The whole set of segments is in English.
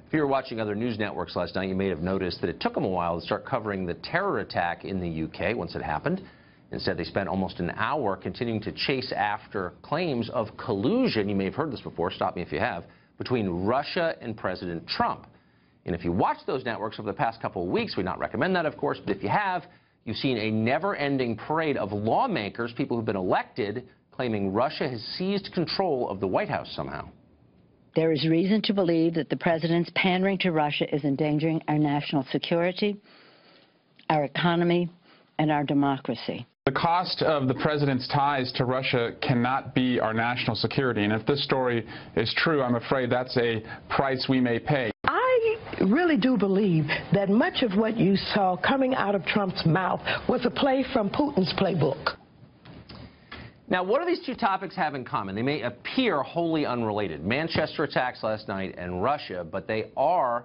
If you were watching other news networks last night, you may have noticed that it took them a while to start covering the terror attack in the UK once it happened. Instead, they spent almost an hour continuing to chase after claims of collusion, you may have heard this before, stop me if you have, between Russia and President Trump. And if you watch those networks over the past couple of weeks, we not recommend that, of course, but if you have, you've seen a never-ending parade of lawmakers, people who've been elected, claiming Russia has seized control of the White House somehow. There is reason to believe that the president's pandering to Russia is endangering our national security, our economy, and our democracy. The cost of the president's ties to Russia cannot be our national security, and if this story is true, I'm afraid that's a price we may pay. I really do believe that much of what you saw coming out of Trump's mouth was a play from Putin's playbook. Now, what do these two topics have in common? They may appear wholly unrelated. Manchester attacks last night and Russia, but they are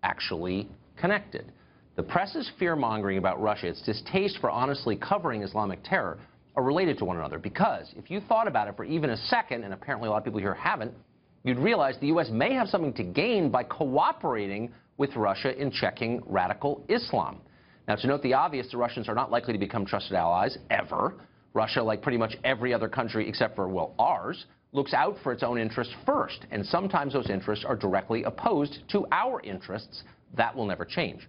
actually connected. The press's fear-mongering about Russia, its distaste for honestly covering Islamic terror, are related to one another. Because if you thought about it for even a second, and apparently a lot of people here haven't, you'd realize the U.S. may have something to gain by cooperating with Russia in checking radical Islam. Now, to note the obvious, the Russians are not likely to become trusted allies, ever. Russia, like pretty much every other country except for, well, ours, looks out for its own interests first. And sometimes those interests are directly opposed to our interests. That will never change.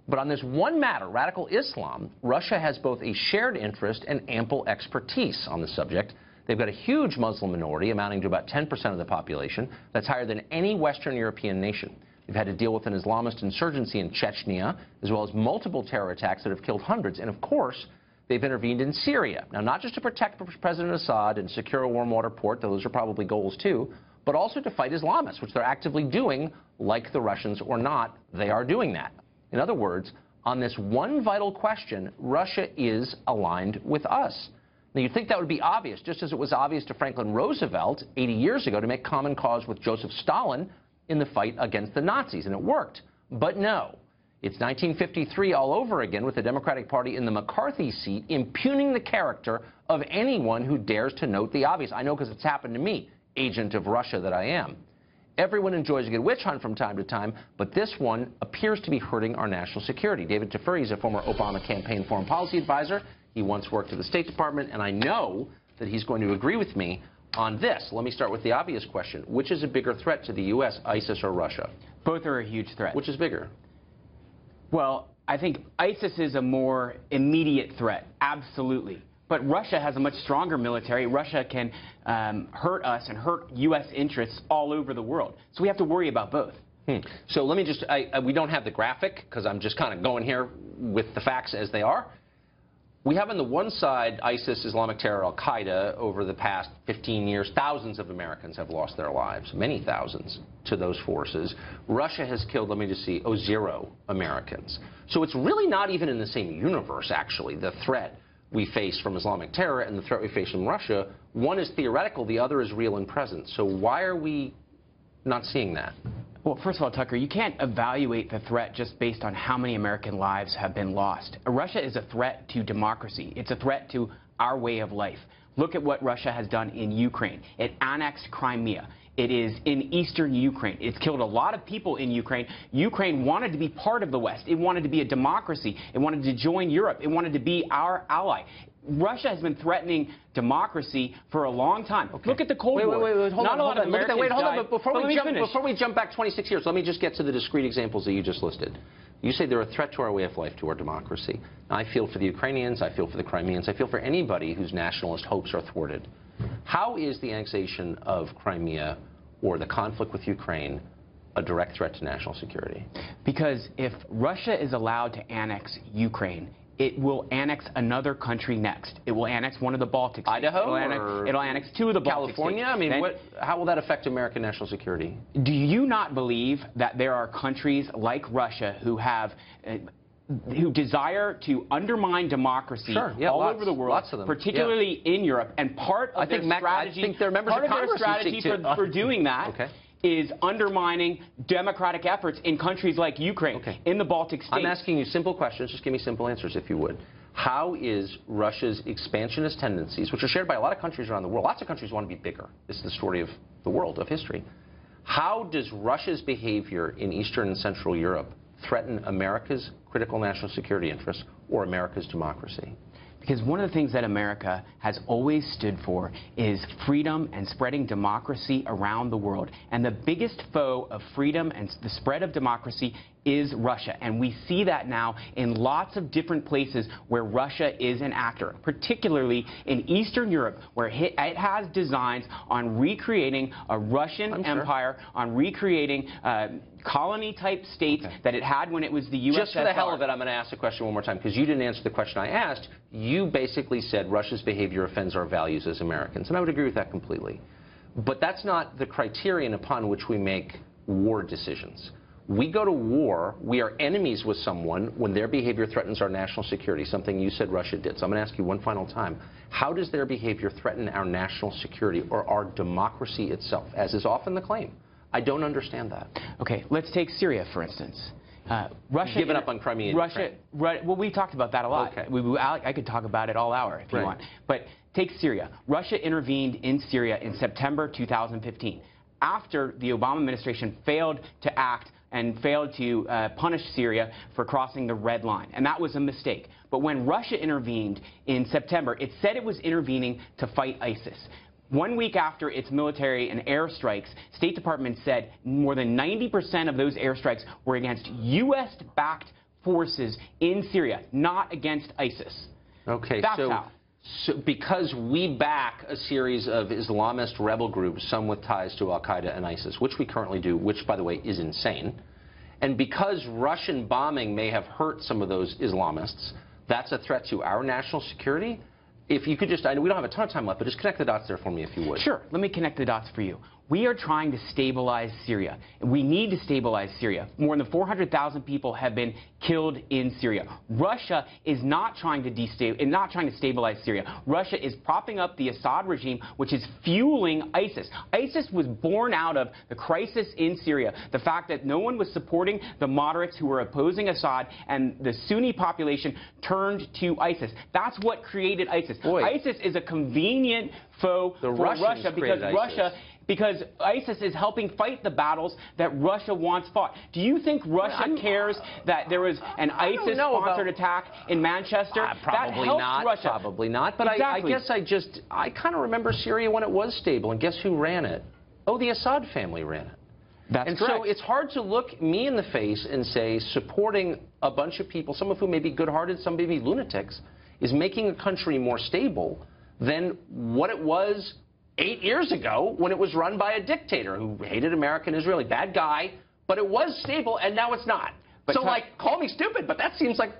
But on this one matter, radical Islam, Russia has both a shared interest and ample expertise on the subject. They've got a huge Muslim minority amounting to about 10% of the population. That's higher than any Western European nation. They've had to deal with an Islamist insurgency in Chechnya, as well as multiple terror attacks that have killed hundreds. And of course, they've intervened in Syria. Now, not just to protect President Assad and secure a warm water port, though those are probably goals too, but also to fight Islamists, which they're actively doing, like the Russians or not, they are doing that. In other words, on this one vital question, Russia is aligned with us. Now, you'd think that would be obvious, just as it was obvious to Franklin Roosevelt 80 years ago to make common cause with Joseph Stalin in the fight against the Nazis, and it worked. But no. It's 1953 all over again with the Democratic Party in the McCarthy seat impugning the character of anyone who dares to note the obvious. I know because it's happened to me, agent of Russia that I am. Everyone enjoys a good witch hunt from time to time, but this one appears to be hurting our national security. David Tafuri is a former Obama campaign foreign policy advisor. He once worked at the State Department, and I know that he's going to agree with me on this. Let me start with the obvious question. Which is a bigger threat to the U.S., ISIS or Russia? Both are a huge threat. Which is bigger? Well, I think ISIS is a more immediate threat, absolutely. But Russia has a much stronger military. Russia can hurt us and hurt U.S. interests all over the world. So we have to worry about both. So let me just, we don't have the graphic because I'm just kind of going here with the facts as they are. We have on the one side ISIS, Islamic terror, al-Qaeda. Over the past 15 years, thousands of Americans have lost their lives, many thousands, to those forces. Russia has killed, let me just see, 0 Americans. So it's really not even in the same universe, actually, the threat we face from Islamic terror and the threat we face from Russia. One is theoretical, the other is real and present. So why are we not seeing that? Well, first of all, Tucker, you can't evaluate the threat just based on how many American lives have been lost. Russia is a threat to democracy. It's a threat to our way of life. Look at what Russia has done in Ukraine. It annexed Crimea. It is in eastern Ukraine. It's killed a lot of people in Ukraine. Ukraine wanted to be part of the West. It wanted to be a democracy. It wanted to join Europe. It wanted to be our ally. Russia has been threatening democracy for a long time. Okay. Look at the Cold War. Wait, hold on. Hold on. Before we jump back 26 years, let me just get to the discrete examples that you just listed. You say they're a threat to our way of life, to our democracy. I feel for the Ukrainians. I feel for the Crimeans. I feel for anybody whose nationalist hopes are thwarted. How is the annexation of Crimea or the conflict with Ukraine a direct threat to national security? Because if Russia is allowed to annex Ukraine, it will annex another country next. It will annex one of the Baltic states. Idaho? It'll annex 2 of the Baltic California? states. I mean, how will that affect American national security? Do you not believe that there are countries like Russia who have who desire to undermine democracy all over the world, lots of them. particularly in Europe, and part of their strategy, for doing that is undermining democratic efforts in countries like Ukraine, in the Baltic states. I'm asking you simple questions. Just give me simple answers, if you would. How is Russia's expansionist tendencies, which are shared by a lot of countries around the world, lots of countries want to be bigger. This is the story of the world, of history. How does Russia's behavior in Eastern and Central Europe threaten America's critical national security interests or America's democracy? Because one of the things that America has always stood for is freedom and spreading democracy around the world. And the biggest foe of freedom and the spread of democracy is Russia. And we see that now in lots of different places where Russia is an actor, particularly in Eastern Europe, where it has designs on recreating a Russian empire, on recreating colony-type states that it had when it was the USSR. Just for the hell of it, I'm going to ask the question one more time, because you didn't answer the question I asked. You basically said Russia's behavior offends our values as Americans, and I would agree with that completely. But that's not the criterion upon which we make war decisions. We go to war, we are enemies with someone when their behavior threatens our national security, something you said Russia did. So I'm going to ask you one final time. How does their behavior threaten our national security or our democracy itself, as is often the claim? I don't understand that. Okay, let's take Syria, for instance. Russia given up on Crimea and Ukraine. Well, we talked about that a lot. Okay. I could talk about it all hour if you want. But take Syria. Russia intervened in Syria in September 2015 after the Obama administration failed to act and failed to punish Syria for crossing the red line. And that was a mistake. But when Russia intervened in September, it said it was intervening to fight ISIS. 1 week after its military and airstrikes, State Department said more than 90% of those airstrikes were against U.S.-backed forces in Syria, not against ISIS. Okay, That's how. So because we back a series of Islamist rebel groups, some with ties to al-Qaeda and ISIS, which we currently do, which, by the way, is insane, and because Russian bombing may have hurt some of those Islamists, that's a threat to our national security? If you could just, I know we don't have a ton of time left, but just connect the dots there for me, if you would. Sure. Let me connect the dots for you. We are trying to stabilize Syria. We need to stabilize Syria. More than 400,000 people have been killed in Syria. Russia is not trying to stabilize Syria. Russia is propping up the Assad regime, which is fueling ISIS. ISIS was born out of the crisis in Syria, the fact that no one was supporting the moderates who were opposing Assad, and the Sunni population turned to ISIS. That's what created ISIS. Boy. ISIS is a convenient foe for Russia because ISIS is helping fight the battles that Russia wants fought. Do you think Russia cares that there was an ISIS-sponsored attack in Manchester? Probably not. Russia. Probably not. But exactly. I guess I kind of remember Syria when it was stable. And guess who ran it? Oh, the Assad family ran it. That's correct. So it's hard to look me in the face and say supporting a bunch of people, some of whom may be good-hearted, some may be lunatics, is making a country more stable than what it was 8 years ago when it was run by a dictator who hated America and Israeli. Bad guy, but it was stable, and now it's not. So, call me stupid, but that seems like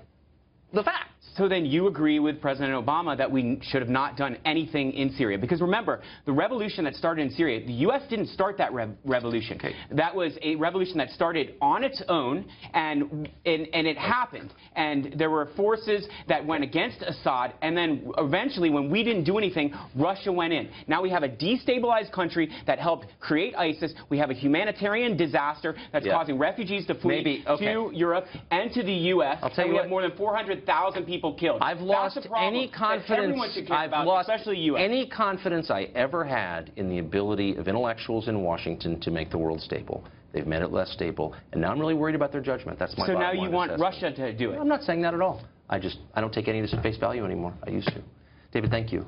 the fact. So then you agree with President Obama that we should have not done anything in Syria. Because remember, the revolution that started in Syria, the U.S. didn't start that revolution. Okay. That was a revolution that started on its own, and it happened. And there were forces that went against Assad, and then eventually, when we didn't do anything, Russia went in. Now we have a destabilized country that helped create ISIS. We have a humanitarian disaster that's causing refugees to flee to Europe and to the U.S. And we have more than 400,000 people killed. I've lost any confidence. Especially U.S. any confidence I ever had in the ability of intellectuals in Washington to make the world stable. They've made it less stable, and now I'm really worried about their judgment. That's my. So now you want Russia to do it? I'm not saying that at all. I don't take any of this at face value anymore. I used to. David, thank you.